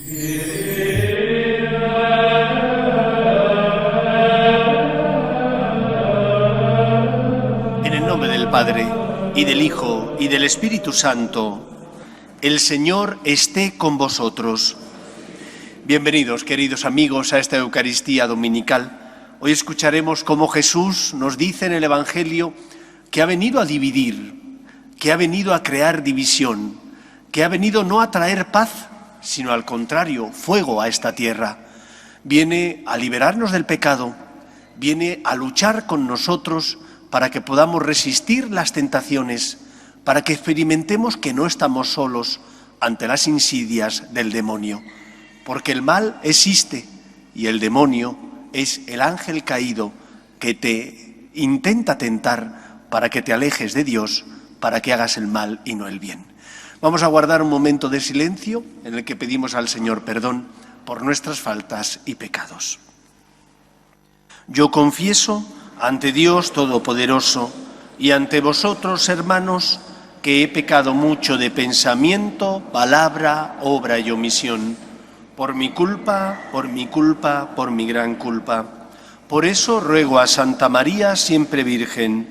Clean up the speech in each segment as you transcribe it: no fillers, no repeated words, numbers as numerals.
En el nombre del Padre, y del Hijo, y del Espíritu Santo, el Señor esté con vosotros. Bienvenidos, queridos amigos, a esta Eucaristía dominical. Hoy escucharemos cómo Jesús nos dice en el Evangelio que ha venido a dividir, que ha venido a crear división, que ha venido no a traer paz, sino al contrario, fuego a esta tierra. Viene a liberarnos del pecado, viene a luchar con nosotros para que podamos resistir las tentaciones, para que experimentemos que no estamos solos ante las insidias del demonio. Porque el mal existe y el demonio es el ángel caído que te intenta tentar para que te alejes de Dios, para que hagas el mal y no el bien. Vamos a guardar un momento de silencio en el que pedimos al Señor perdón por nuestras faltas y pecados. Yo confieso ante Dios Todopoderoso y ante vosotros, hermanos, que he pecado mucho de pensamiento, palabra, obra y omisión, por mi culpa, por mi gran culpa. Por eso ruego a Santa María, siempre Virgen,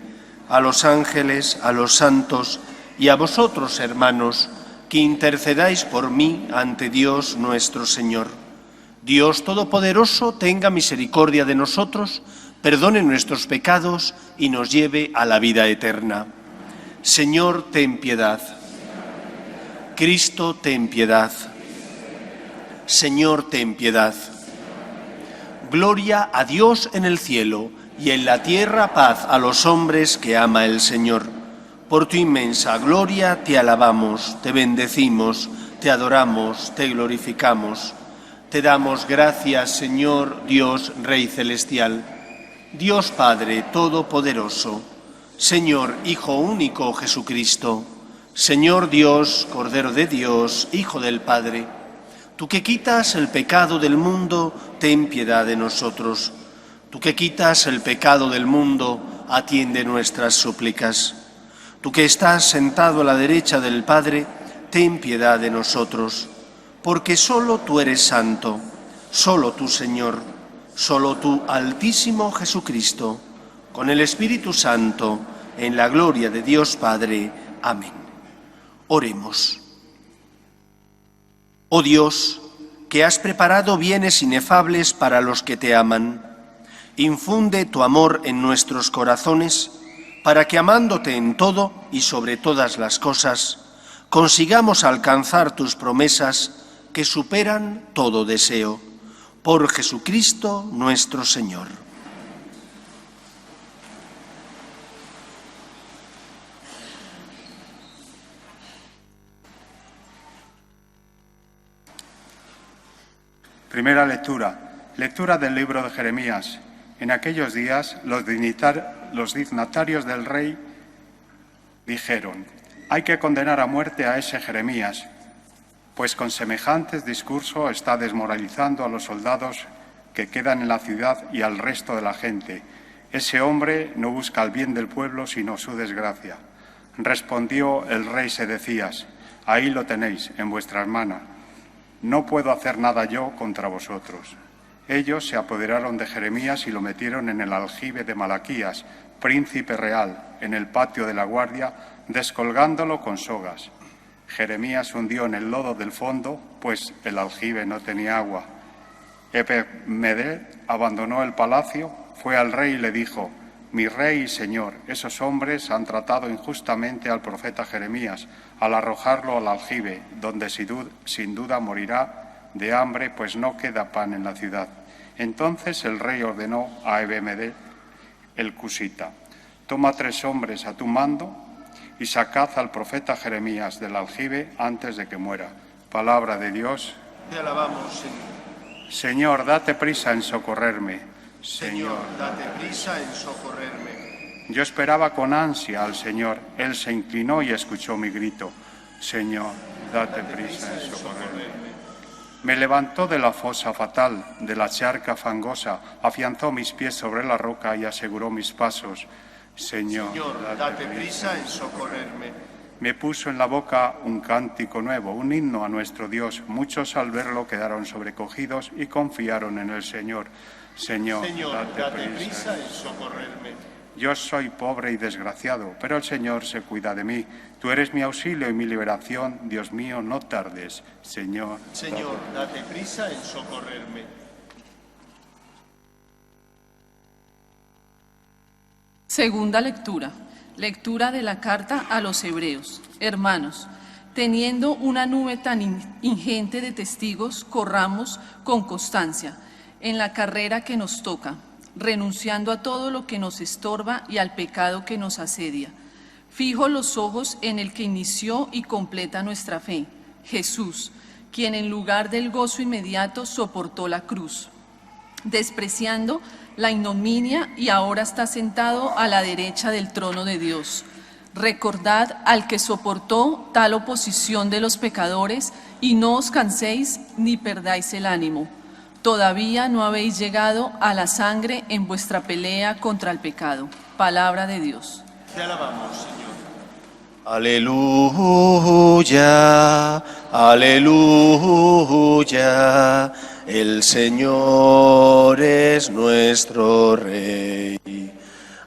a los ángeles, a los santos y a vosotros, hermanos, que intercedáis por mí ante Dios nuestro Señor. Dios Todopoderoso tenga misericordia de nosotros, perdone nuestros pecados y nos lleve a la vida eterna. Señor, ten piedad. Cristo, ten piedad. Señor, ten piedad. Gloria a Dios en el cielo y en la tierra paz a los hombres que ama el Señor. Por tu inmensa gloria te alabamos, te bendecimos, te adoramos, te glorificamos. Te damos gracias, Señor Dios, Rey celestial, Dios Padre Todopoderoso, Señor Hijo único Jesucristo, Señor Dios, Cordero de Dios, Hijo del Padre. Tú que quitas el pecado del mundo, ten piedad de nosotros. Tú que quitas el pecado del mundo, atiende nuestras súplicas. Tú que estás sentado a la derecha del Padre, ten piedad de nosotros. Porque solo tú eres santo, solo tú, Señor, solo tú, Altísimo Jesucristo, con el Espíritu Santo, en la gloria de Dios Padre. Amén. Oremos. Oh Dios, que has preparado bienes inefables para los que te aman, infunde tu amor en nuestros corazones, para que amándote en todo y sobre todas las cosas, consigamos alcanzar tus promesas que superan todo deseo. Por Jesucristo nuestro Señor. Primera lectura. Lectura del libro de Jeremías. En aquellos días los dignatarios del rey dijeron: hay que condenar a muerte a ese Jeremías, pues con semejantes discursos está desmoralizando a los soldados que quedan en la ciudad y al resto de la gente. Ese hombre no busca el bien del pueblo, sino su desgracia. Respondió el rey Sedecías: ahí lo tenéis, en vuestras manos. No puedo hacer nada yo contra vosotros. Ellos se apoderaron de Jeremías y lo metieron en el aljibe de Malaquías, príncipe real, en el patio de la guardia, descolgándolo con sogas. Jeremías hundió en el lodo del fondo, pues el aljibe no tenía agua. Ebed-Melech abandonó el palacio, fue al rey y le dijo: mi rey y señor, esos hombres han tratado injustamente al profeta Jeremías al arrojarlo al aljibe, donde sin duda morirá de hambre, pues no queda pan en la ciudad. Entonces el rey ordenó a Ebed-Melech el cusita: toma 3 hombres a tu mando y sacad al profeta Jeremías del aljibe antes de que muera. Palabra de Dios. Te alabamos, Señor. Señor, date prisa en socorrerme. Señor, date prisa en socorrerme. Yo esperaba con ansia al Señor. Él se inclinó y escuchó mi grito. Señor, date prisa en socorrerme. Me levantó de la fosa fatal, de la charca fangosa, afianzó mis pies sobre la roca y aseguró mis pasos. Señor, date prisa en socorrerme. Me puso en la boca un cántico nuevo, un himno a nuestro Dios. Muchos al verlo quedaron sobrecogidos y confiaron en el Señor. Señor, date prisa en socorrerme. Yo soy pobre y desgraciado, pero el Señor se cuida de mí. Tú eres mi auxilio y mi liberación. Dios mío, no tardes. Señor, date prisa en socorrerme. Segunda lectura. Lectura de la carta a los Hebreos. Hermanos, teniendo una nube tan ingente de testigos, corramos con constancia en la carrera que nos toca, renunciando a todo lo que nos estorba y al pecado que nos asedia. Fijo los ojos en el que inició y completa nuestra fe, Jesús, quien en lugar del gozo inmediato soportó la cruz, despreciando la ignominia, y ahora está sentado a la derecha del trono de Dios. Recordad al que soportó tal oposición de los pecadores, y no os canséis ni perdáis el ánimo. Todavía no habéis llegado a la sangre en vuestra pelea contra el pecado. Palabra de Dios. Te alabamos, Señor. Aleluya, aleluya, el Señor es nuestro Rey.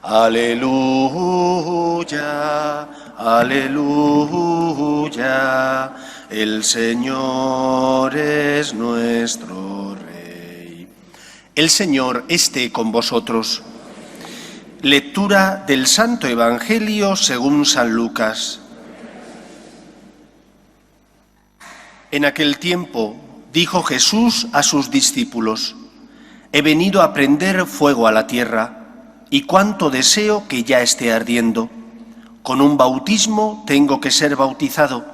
Aleluya, aleluya, el Señor es nuestro Rey. El Señor esté con vosotros. Lectura del Santo Evangelio según San Lucas. En aquel tiempo dijo Jesús a sus discípulos: he venido a prender fuego a la tierra, y cuánto deseo que ya esté ardiendo. Con un bautismo tengo que ser bautizado,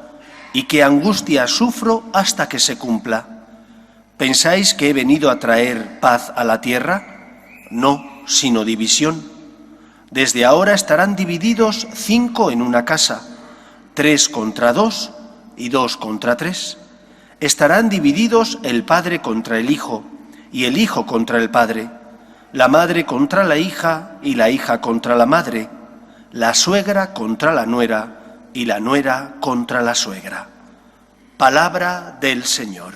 y qué angustia sufro hasta que se cumpla. ¿Pensáis que he venido a traer paz a la tierra? No, sino división. Desde ahora estarán divididos 5 en una casa, 3 contra 2 y 2 contra 3. Estarán divididos el padre contra el hijo y el hijo contra el padre, la madre contra la hija y la hija contra la madre, la suegra contra la nuera y la nuera contra la suegra. Palabra del Señor.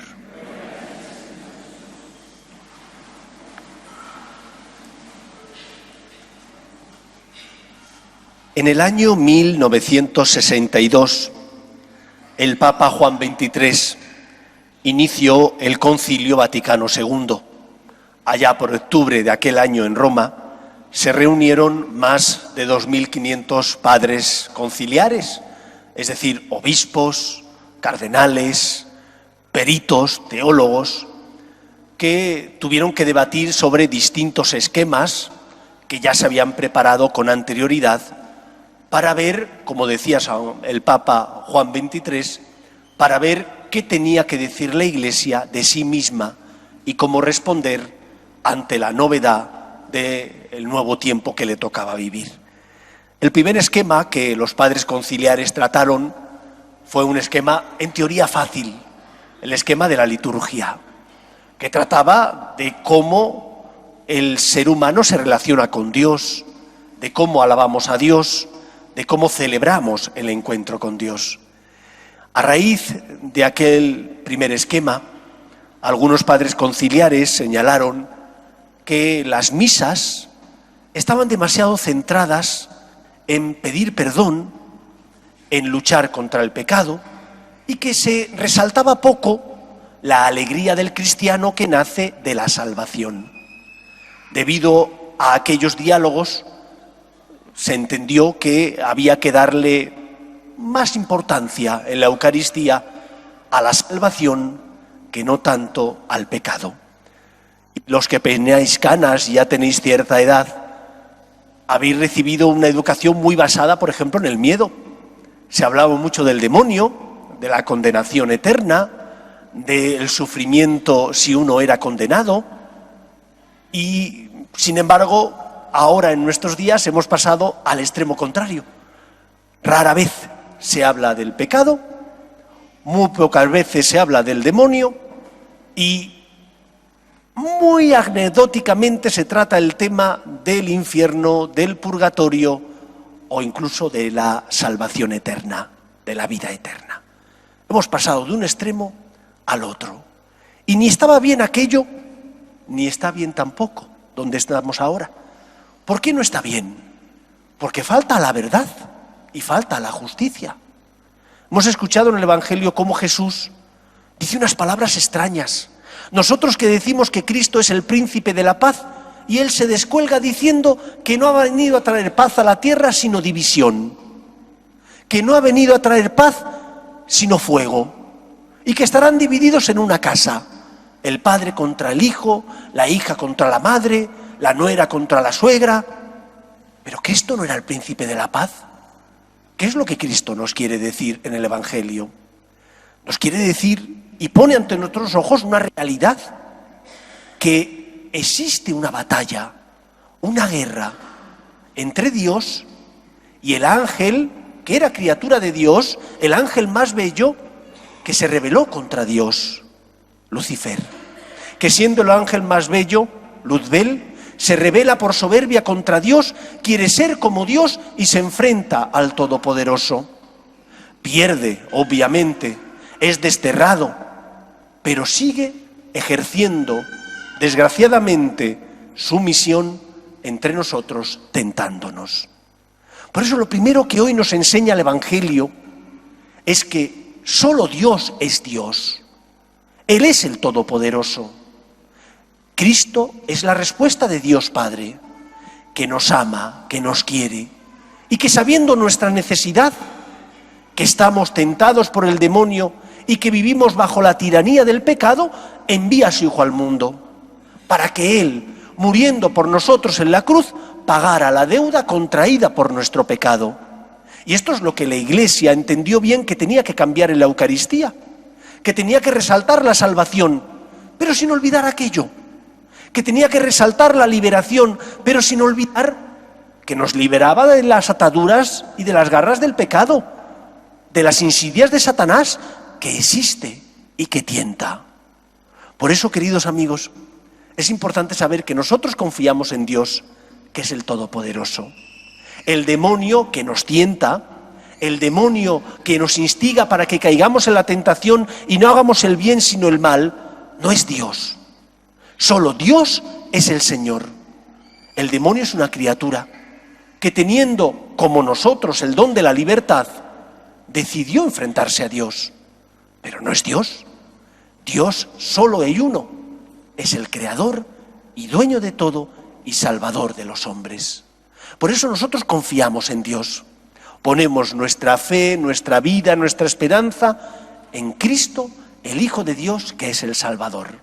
En el año 1962, el Papa Juan XXIII inició el Concilio Vaticano II. Allá por octubre de aquel año en Roma se reunieron más de 2.500 padres conciliares, es decir, obispos, cardenales, peritos, teólogos, que tuvieron que debatir sobre distintos esquemas que ya se habían preparado con anterioridad para ver, como decía el Papa Juan XXIII, para ver qué tenía que decir la Iglesia de sí misma y cómo responder ante la novedad del nuevo tiempo que le tocaba vivir. El primer esquema que los padres conciliares trataron fue un esquema en teoría fácil, el esquema de la liturgia, que trataba de cómo el ser humano se relaciona con Dios, de cómo alabamos a Dios, de cómo celebramos el encuentro con Dios. A raíz de aquel primer esquema, algunos padres conciliares señalaron que las misas estaban demasiado centradas en pedir perdón, en luchar contra el pecado, y que se resaltaba poco la alegría del cristiano que nace de la salvación. Debido a aquellos diálogos, se entendió que había que darle más importancia en la Eucaristía a la salvación que no tanto al pecado. Los que peináis canas y ya tenéis cierta edad, habéis recibido una educación muy basada, por ejemplo, en el miedo. Se hablaba mucho del demonio, de la condenación eterna, del sufrimiento si uno era condenado, y sin embargo, ahora en nuestros días hemos pasado al extremo contrario. Rara vez se habla del pecado, muy pocas veces se habla del demonio y muy anecdóticamente se trata el tema del infierno, del purgatorio o incluso de la salvación eterna. de la vida eterna. Hemos pasado de un extremo al otro. Y ni estaba bien aquello, ni está bien tampoco donde estamos ahora. ¿Por qué no está bien? Porque falta la verdad y falta la justicia. Hemos escuchado en el Evangelio cómo Jesús dice unas palabras extrañas. Nosotros que decimos que Cristo es el príncipe de la paz, y Él se descuelga diciendo que no ha venido a traer paz a la tierra sino división, que no ha venido a traer paz sino fuego, y que estarán divididos en una casa, el padre contra el hijo, la hija contra la madre, la nuera contra la suegra. ¿Pero Cristo no era el príncipe de la paz? ¿Qué es lo que Cristo nos quiere decir en el Evangelio? Nos quiere decir y pone ante nuestros ojos una realidad, que existe una batalla, una guerra entre Dios y el ángel, que era criatura de Dios, el ángel más bello que se rebeló contra Dios, Lucifer, que siendo el ángel más bello, Luzbel, se rebela por soberbia contra Dios, quiere ser como Dios y se enfrenta al Todopoderoso. Pierde, obviamente, es desterrado, pero sigue ejerciendo, desgraciadamente, su misión entre nosotros, tentándonos. Por eso lo primero que hoy nos enseña el Evangelio es que solo Dios es Dios. Él es el Todopoderoso. Cristo es la respuesta de Dios Padre, que nos ama, que nos quiere, y que sabiendo nuestra necesidad, que estamos tentados por el demonio y que vivimos bajo la tiranía del pecado, envía a su Hijo al mundo, para que Él, muriendo por nosotros en la cruz, pagara la deuda contraída por nuestro pecado. Y esto es lo que la Iglesia entendió bien que tenía que cambiar en la Eucaristía, que tenía que resaltar la salvación, pero sin olvidar aquello, que tenía que resaltar la liberación, pero sin olvidar que nos liberaba de las ataduras y de las garras del pecado, de las insidias de Satanás, que existe y que tienta. Por eso, queridos amigos, es importante saber que nosotros confiamos en Dios, que es el Todopoderoso. El demonio que nos tienta, el demonio que nos instiga para que caigamos en la tentación y no hagamos el bien sino el mal, no es Dios. Solo Dios es el Señor. El demonio es una criatura que, teniendo como nosotros el don de la libertad, decidió enfrentarse a Dios. Pero no es Dios. Dios solo hay uno. Es el creador y dueño de todo y salvador de los hombres. Por eso nosotros confiamos en Dios. Ponemos nuestra fe, nuestra vida, nuestra esperanza en Cristo, el Hijo de Dios, que es el Salvador.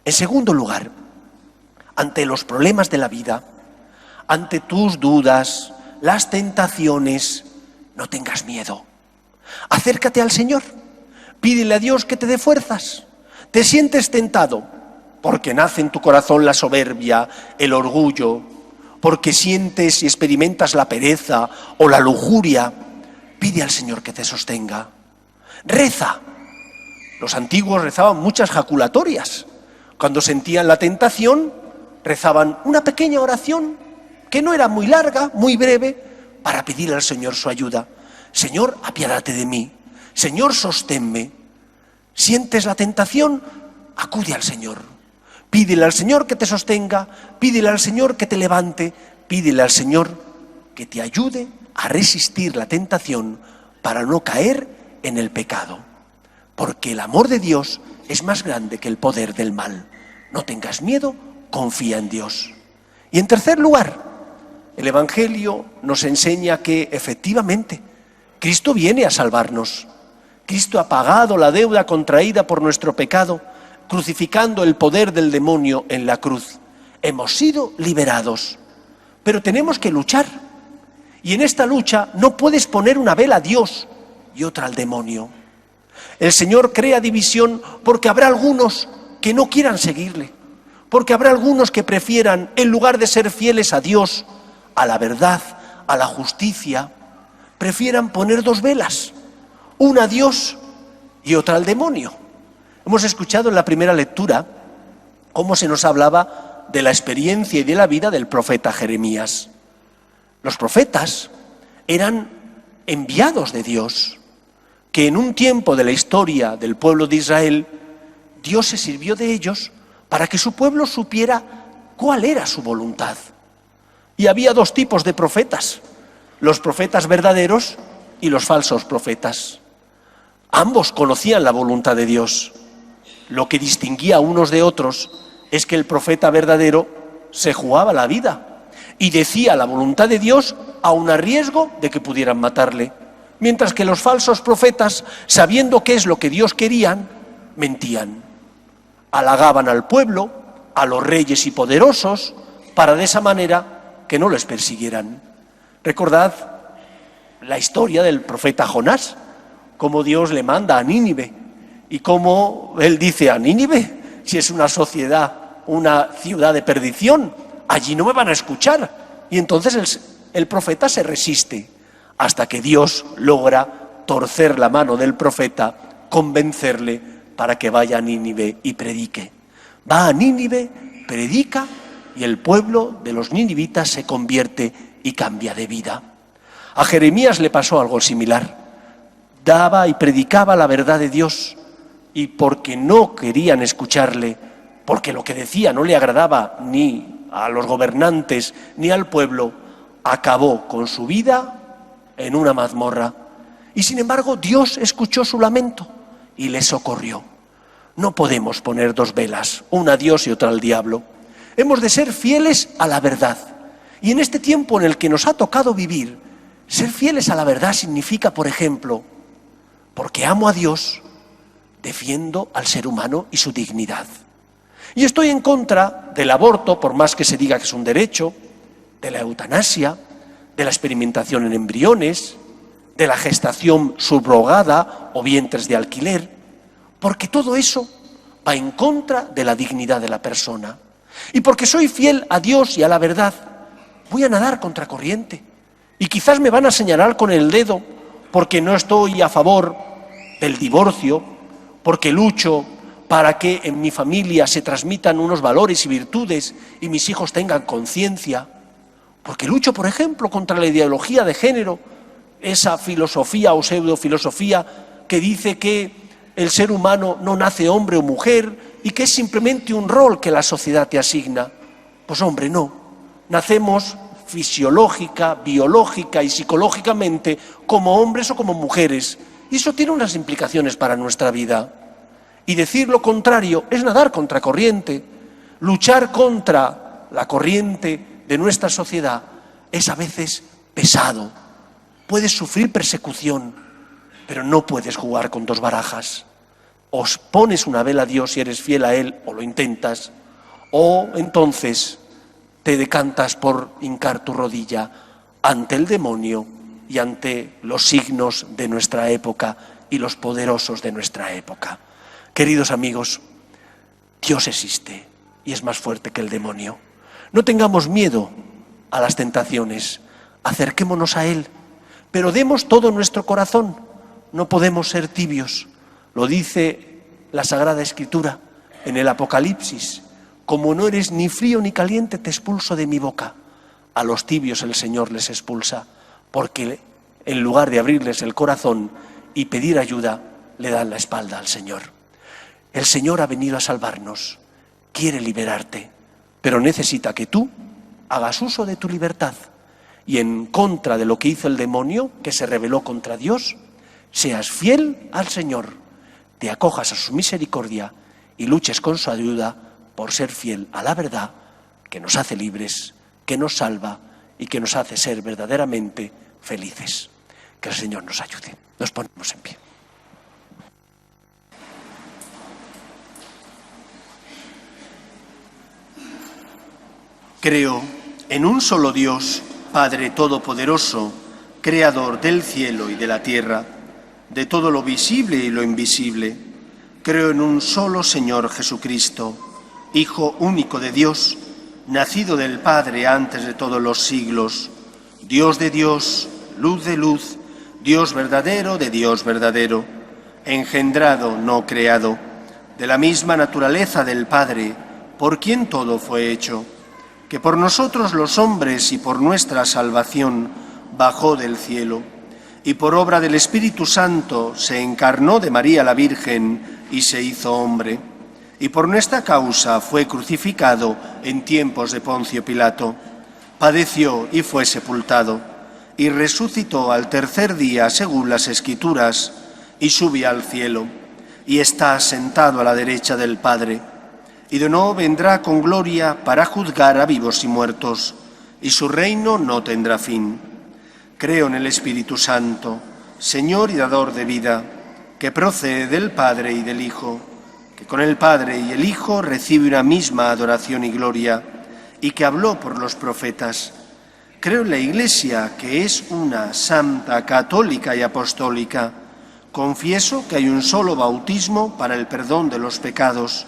En segundo lugar, ante los problemas de la vida, ante tus dudas, las tentaciones, no tengas miedo. Acércate al Señor, pídele a Dios que te dé fuerzas. Te sientes tentado porque nace en tu corazón la soberbia, el orgullo, porque sientes y experimentas la pereza o la lujuria. Pide al Señor que te sostenga. Reza. Los antiguos rezaban muchas jaculatorias. Cuando sentían la tentación, rezaban una pequeña oración que no era muy larga, muy breve, para pedir al Señor su ayuda. Señor, apiádate de mí. Señor, sosténme. ¿Sientes la tentación? Acude al Señor. Pídele al Señor que te sostenga, pídele al Señor que te levante, pídele al Señor que te ayude a resistir la tentación para no caer en el pecado. Porque el amor de Dios es más grande que el poder del mal. No tengas miedo, confía en Dios. Y en tercer lugar, el Evangelio nos enseña que efectivamente Cristo viene a salvarnos. Cristo ha pagado la deuda contraída por nuestro pecado, crucificando el poder del demonio en la cruz. Hemos sido liberados, pero tenemos que luchar. Y en esta lucha no puedes poner una vela a Dios y otra al demonio. El Señor crea división porque habrá algunos que no quieran seguirle, porque habrá algunos que prefieran, en lugar de ser fieles a Dios, a la verdad, a la justicia, prefieran poner dos velas, una a Dios y otra al demonio. Hemos escuchado en la primera lectura cómo se nos hablaba de la experiencia y de la vida del profeta Jeremías. Los profetas eran enviados de Dios. que en un tiempo de la historia del pueblo de Israel, Dios se sirvió de ellos para que su pueblo supiera cuál era su voluntad. Y había dos tipos de profetas, los profetas verdaderos y los falsos profetas. Ambos conocían la voluntad de Dios. Lo que distinguía a unos de otros es que el profeta verdadero se jugaba la vida y decía la voluntad de Dios aun a riesgo de que pudieran matarle, mientras que los falsos profetas, sabiendo qué es lo que Dios quería, mentían. Halagaban al pueblo, a los reyes y poderosos, para de esa manera que no les persiguieran. Recordad la historia del profeta Jonás, cómo Dios le manda a Nínive y cómo él dice a Nínive, si es una sociedad, una ciudad de perdición, allí no me van a escuchar. Y entonces el profeta se resiste hasta que Dios logra torcer la mano del profeta, convencerle para que vaya a Nínive y predique. Va a Nínive, predica y el pueblo de los ninivitas se convierte y cambia de vida. A Jeremías le pasó algo similar. Daba y predicaba la verdad de Dios y porque no querían escucharle, porque lo que decía no le agradaba ni a los gobernantes ni al pueblo, acabó con su vida en una mazmorra. Y sin embargo Dios escuchó su lamento y le socorrió. No podemos poner dos velas, una a Dios y otra al diablo. Hemos de ser fieles a la verdad. Y en este tiempo en el que nos ha tocado vivir, ser fieles a la verdad significa, por ejemplo, porque amo a Dios, defiendo al ser humano y su dignidad. Y estoy en contra del aborto, por más que se diga que es un derecho, de la eutanasia, de la experimentación en embriones, de la gestación subrogada o vientres de alquiler, porque todo eso va en contra de la dignidad de la persona. Y porque soy fiel a Dios y a la verdad, voy a nadar contracorriente. Y quizás me van a señalar con el dedo porque no estoy a favor del divorcio, porque lucho para que en mi familia se transmitan unos valores y virtudes y mis hijos tengan conciencia, porque lucho, por ejemplo, contra la ideología de género, esa filosofía o pseudofilosofía que dice que el ser humano no nace hombre o mujer y que es simplemente un rol que la sociedad te asigna. Pues hombre, no. Nacemos fisiológica, biológica y psicológicamente como hombres o como mujeres. Y eso tiene unas implicaciones para nuestra vida. Y decir lo contrario es nadar contracorriente. Luchar contra la corriente de nuestra sociedad es a veces pesado. Puedes sufrir persecución, pero no puedes jugar con dos barajas. O pones una vela a Dios y eres fiel a Él, o lo intentas, o entonces te decantas por hincar tu rodilla ante el demonio y ante los signos de nuestra época y los poderosos de nuestra época. Queridos amigos, Dios existe y es más fuerte que el demonio. No tengamos miedo a las tentaciones, acerquémonos a Él, pero demos todo nuestro corazón. No podemos ser tibios. Lo dice la Sagrada Escritura en el Apocalipsis. Como no eres ni frío ni caliente, te expulso de mi boca. A los tibios el Señor les expulsa, porque en lugar de abrirles el corazón y pedir ayuda, le dan la espalda al Señor. El Señor ha venido a salvarnos, quiere liberarte, pero necesita que tú hagas uso de tu libertad y en contra de lo que hizo el demonio, que se rebeló contra Dios, seas fiel al Señor, te acojas a su misericordia y luches con su ayuda por ser fiel a la verdad que nos hace libres, que nos salva y que nos hace ser verdaderamente felices. Que el Señor nos ayude. Nos ponemos en pie. Creo en un solo Dios, Padre Todopoderoso, Creador del cielo y de la tierra, de todo lo visible y lo invisible. Creo en un solo Señor Jesucristo, Hijo único de Dios, nacido del Padre antes de todos los siglos, Dios de Dios, luz de luz, Dios verdadero de Dios verdadero, engendrado, no creado, de la misma naturaleza del Padre, por quien todo fue hecho, que por nosotros los hombres y por nuestra salvación bajó del cielo, y por obra del Espíritu Santo se encarnó de María la Virgen y se hizo hombre, y por nuestra causa fue crucificado en tiempos de Poncio Pilato. Padeció y fue sepultado, y resucitó al tercer día según las Escrituras, y subió al cielo, y está sentado a la derecha del Padre, y de nuevo vendrá con gloria para juzgar a vivos y muertos, y su reino no tendrá fin. Creo en el Espíritu Santo, Señor y dador de vida, que procede del Padre y del Hijo, que con el Padre y el Hijo recibe una misma adoración y gloria, y que habló por los profetas. Creo en la Iglesia, que es una, santa, católica y apostólica. Confieso que hay un solo bautismo para el perdón de los pecados.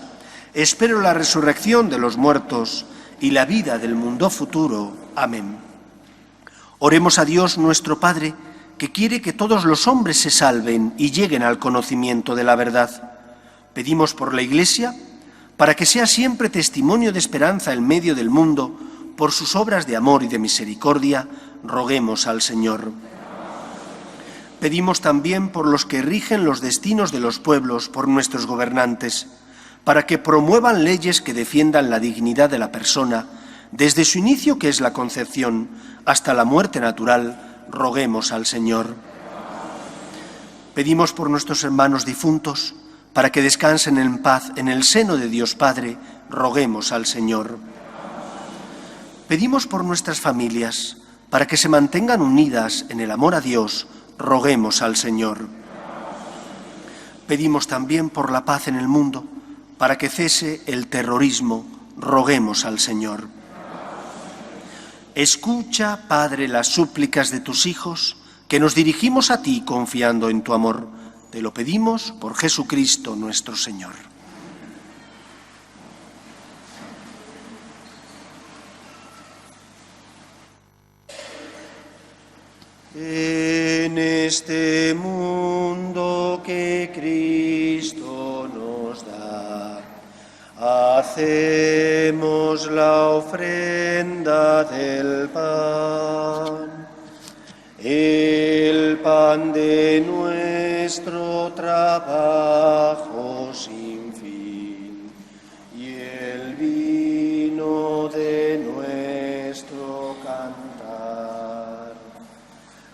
Espero la resurrección de los muertos y la vida del mundo futuro. Amén. Oremos a Dios nuestro Padre, que quiere que todos los hombres se salven y lleguen al conocimiento de la verdad. Pedimos por la Iglesia, para que sea siempre testimonio de esperanza en medio del mundo, por sus obras de amor y de misericordia, roguemos al Señor. Pedimos también por los que rigen los destinos de los pueblos, por nuestros gobernantes, para que promuevan leyes que defiendan la dignidad de la persona, desde su inicio, que es la concepción, hasta la muerte natural, roguemos al Señor. Pedimos por nuestros hermanos difuntos, para que descansen en paz en el seno de Dios Padre, roguemos al Señor. Pedimos por nuestras familias, para que se mantengan unidas en el amor a Dios, roguemos al Señor. Pedimos también por la paz en el mundo, para que cese el terrorismo, roguemos al Señor. Escucha, Padre, las súplicas de tus hijos, que nos dirigimos a ti confiando en tu amor. Te lo pedimos por Jesucristo nuestro Señor. En este mundo que Cristo nos da, hacemos la ofrenda del pan, el pan de nuestro trabajo sin fin y el vino de nuestro cantar.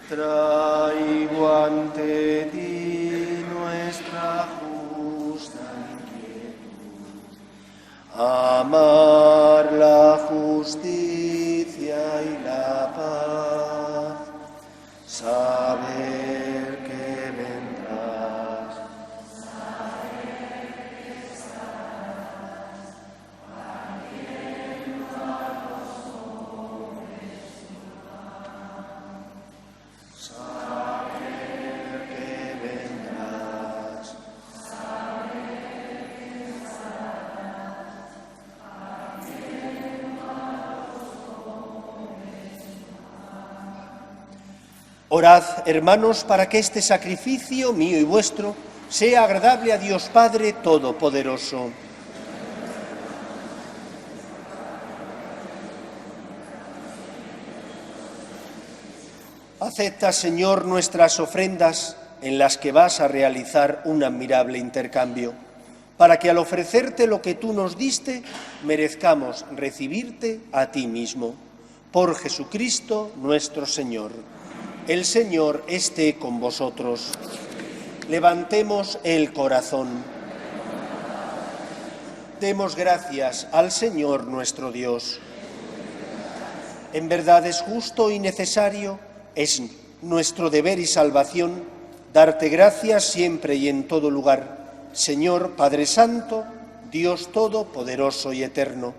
Traigo ante ti nuestra justa inquietud, amar la justicia y la paz, saber que vendrás, saber que estarás, valiendo a los hombres tu paz, saber que vendrás, saber que estarás, valiendo a los hombres tu paz. Orad, hermanos, para que este sacrificio mío y vuestro sea agradable a Dios Padre Todopoderoso. Acepta, Señor, nuestras ofrendas en las que vas a realizar un admirable intercambio, para que al ofrecerte lo que tú nos diste, merezcamos recibirte a ti mismo. Por Jesucristo nuestro Señor. El Señor esté con vosotros. Levantemos el corazón. Demos gracias al Señor nuestro Dios. En verdad es justo y necesario, es nuestro deber y salvación, darte gracias siempre y en todo lugar, Señor Padre Santo, Dios Todopoderoso y Eterno,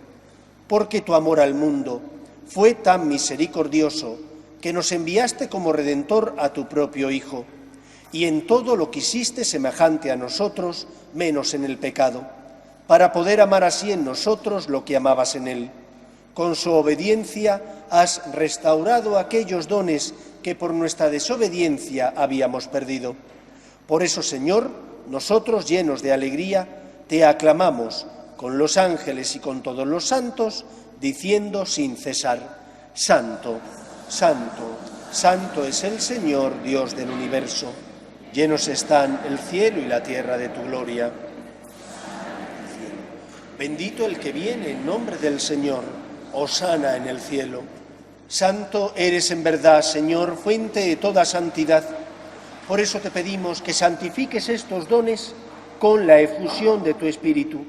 porque tu amor al mundo fue tan misericordioso que nos enviaste como Redentor a tu propio Hijo, y en todo lo quisiste semejante a nosotros, menos en el pecado, para poder amar así en nosotros lo que amabas en Él. Con su obediencia has restaurado aquellos dones que por nuestra desobediencia habíamos perdido. Por eso, Señor, nosotros, llenos de alegría, te aclamamos con los ángeles y con todos los santos, diciendo sin cesar: Santo, Santo, Santo es el Señor, Dios del universo. Llenos están el cielo y la tierra de tu gloria. Bendito el que viene en nombre del Señor. Hosana en el cielo. Santo eres en verdad, Señor, fuente de toda santidad. Por eso te pedimos que santifiques estos dones con la efusión de tu Espíritu,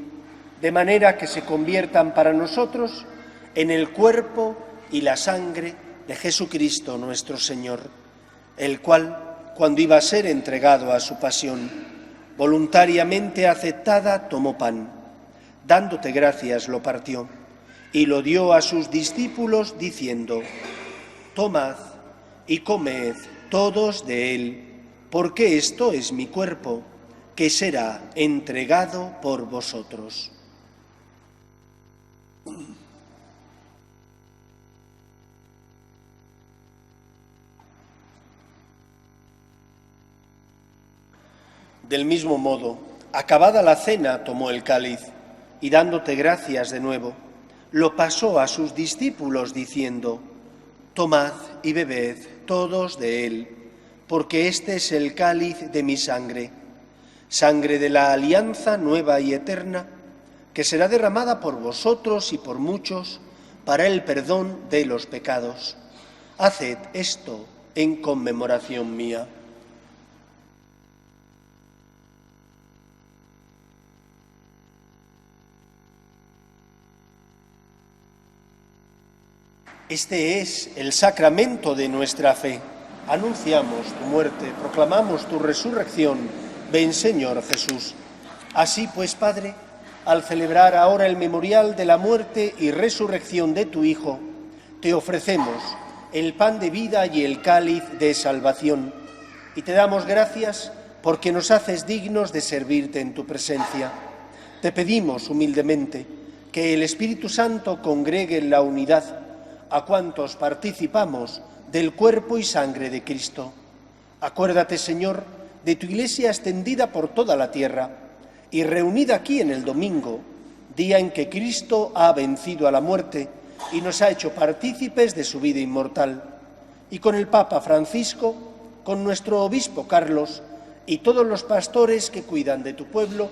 de manera que se conviertan para nosotros en el cuerpo y la sangre de Jesucristo nuestro Señor, el cual, cuando iba a ser entregado a su pasión, voluntariamente aceptada, tomó pan, dándote gracias lo partió, y lo dio a sus discípulos diciendo: tomad y comed todos de él, porque esto es mi cuerpo, que será entregado por vosotros. Del mismo modo, acabada la cena, tomó el cáliz, y dándote gracias de nuevo, lo pasó a sus discípulos diciendo: tomad y bebed todos de él, porque este es el cáliz de mi sangre, sangre de la alianza nueva y eterna, que será derramada por vosotros y por muchos para el perdón de los pecados. Haced esto en conmemoración mía. Este es el sacramento de nuestra fe. Anunciamos tu muerte, proclamamos tu resurrección. Ven, Señor Jesús. Así pues, Padre, al celebrar ahora el memorial de la muerte y resurrección de tu Hijo, te ofrecemos el pan de vida y el cáliz de salvación, y te damos gracias porque nos haces dignos de servirte en tu presencia. Te pedimos humildemente que el Espíritu Santo congregue en la unidad a cuantos participamos del cuerpo y sangre de Cristo. Acuérdate, Señor, de tu Iglesia extendida por toda la tierra y reunida aquí en el domingo, día en que Cristo ha vencido a la muerte y nos ha hecho partícipes de su vida inmortal. Y con el Papa Francisco, con nuestro Obispo Carlos y todos los pastores que cuidan de tu pueblo,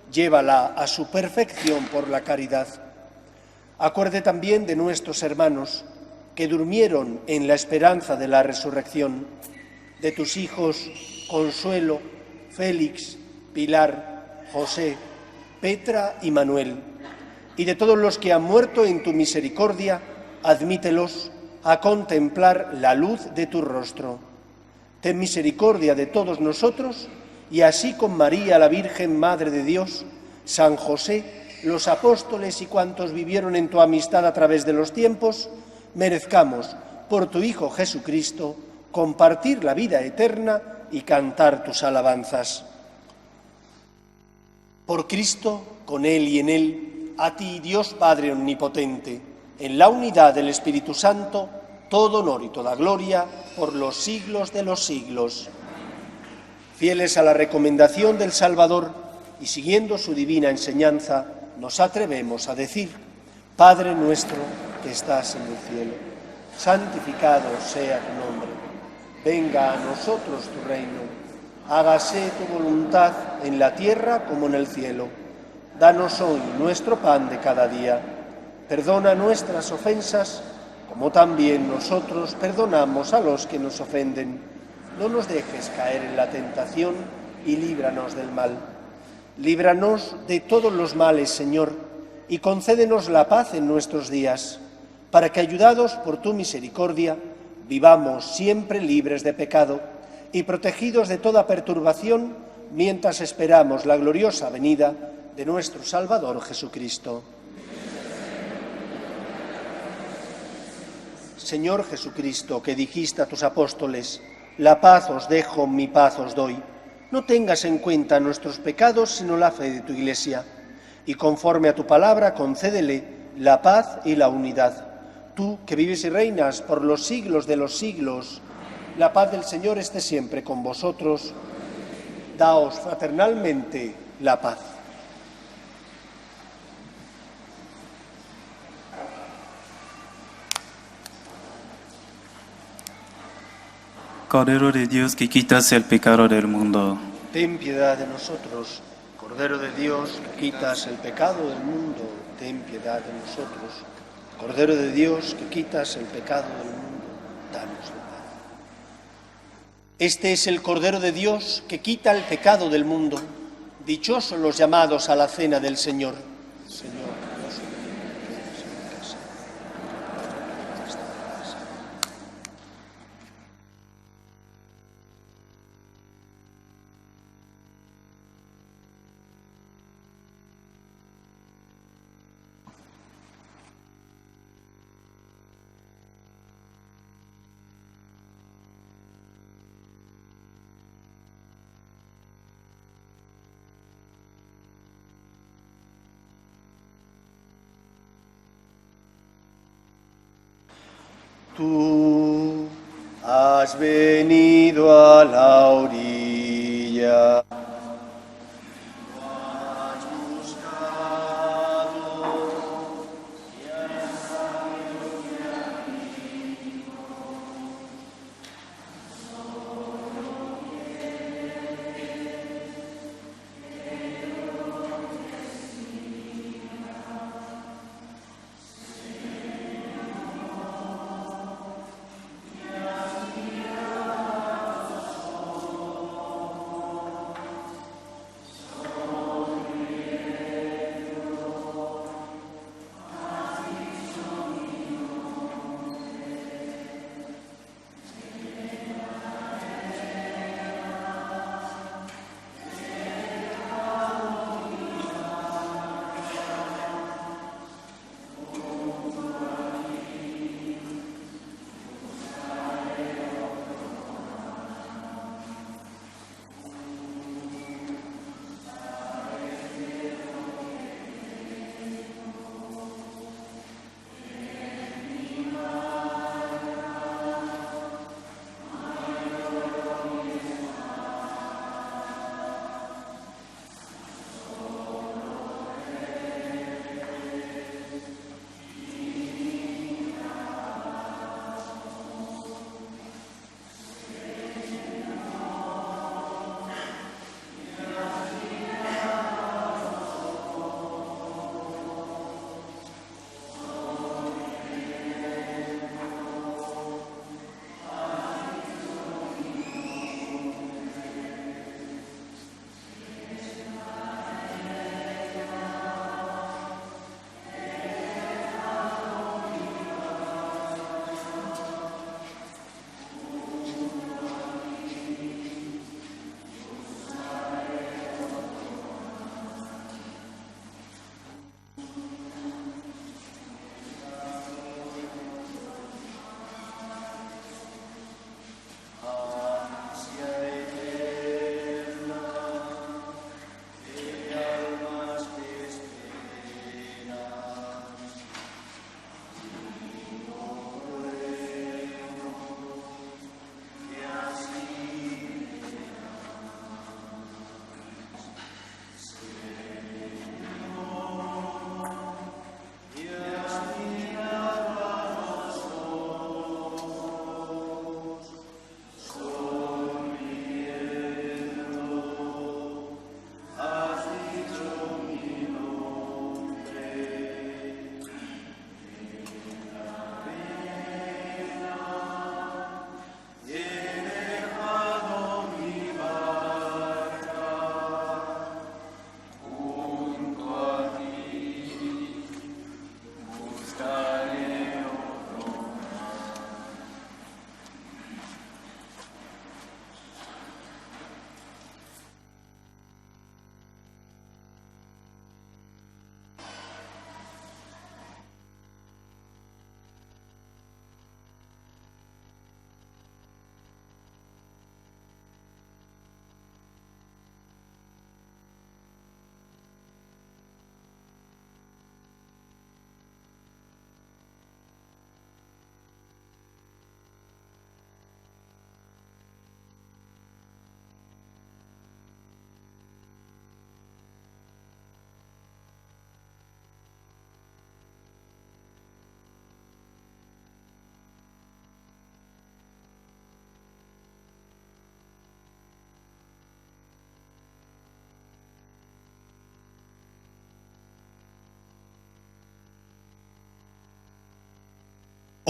llévala a su perfección por la caridad. Acuerde también de nuestros hermanos que durmieron en la esperanza de la resurrección, de tus hijos Consuelo, Félix, Pilar, José, Petra y Manuel, y de todos los que han muerto en tu misericordia, admítelos a contemplar la luz de tu rostro. Ten misericordia de todos nosotros, y así con María, la Virgen Madre de Dios, San José, los apóstoles y cuantos vivieron en tu amistad a través de los tiempos, merezcamos, por tu Hijo Jesucristo, compartir la vida eterna y cantar tus alabanzas. Por Cristo, con Él y en Él, a ti, Dios Padre Omnipotente, en la unidad del Espíritu Santo, todo honor y toda gloria por los siglos de los siglos. Fieles a la recomendación del Salvador y siguiendo su divina enseñanza, nos atrevemos a decir: Padre nuestro que estás en el cielo, santificado sea tu nombre. Venga a nosotros tu reino. Hágase tu voluntad en la tierra como en el cielo. Danos hoy nuestro pan de cada día. Perdona nuestras ofensas, como también nosotros perdonamos a los que nos ofenden. No nos dejes caer en la tentación y líbranos del mal. Líbranos de todos los males, Señor, y concédenos la paz en nuestros días, para que, ayudados por tu misericordia, vivamos siempre libres de pecado y protegidos de toda perturbación, mientras esperamos la gloriosa venida de nuestro Salvador Jesucristo. Señor Jesucristo, que dijiste a tus apóstoles: la paz os dejo, mi paz os doy, no tengas en cuenta nuestros pecados, sino la fe de tu Iglesia, y conforme a tu palabra concédele la paz y la unidad. Tú, que vives y reinas por los siglos de los siglos, la paz del Señor esté siempre con vosotros. Daos fraternalmente la paz. Cordero de Dios que quitas el pecado del mundo. Ten piedad de nosotros. Cordero de Dios, que quitas el pecado del mundo, ten piedad de nosotros. Cordero de Dios, que quitas el pecado del mundo, danos la paz. Este es el Cordero de Dios que quita el pecado del mundo. Dichosos los llamados a la cena del Señor. Señor, no soy digno de que entres en mi casa. Esta casa. Tú has venido a la orilla.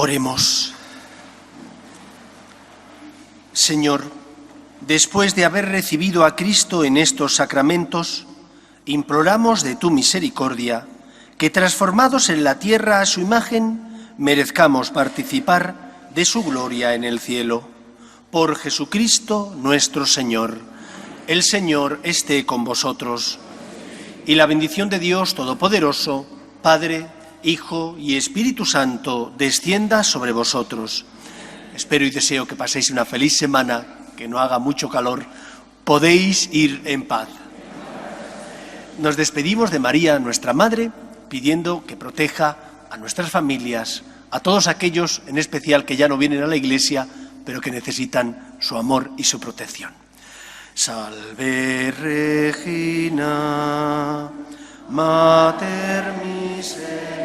Oremos. Señor, después de haber recibido a Cristo en estos sacramentos, imploramos de tu misericordia que, transformados en la tierra a su imagen, merezcamos participar de su gloria en el cielo. Por Jesucristo nuestro Señor. El Señor esté con vosotros. Y la bendición de Dios Todopoderoso, Padre, Hijo y Espíritu Santo, descienda sobre vosotros. Espero y deseo que paséis una feliz semana, que no haga mucho calor. Podéis ir en paz. Nos despedimos de María, nuestra Madre, pidiendo que proteja a nuestras familias, a todos aquellos en especial que ya no vienen a la Iglesia, pero que necesitan su amor y su protección. Salve Regina, Mater Misericordiae.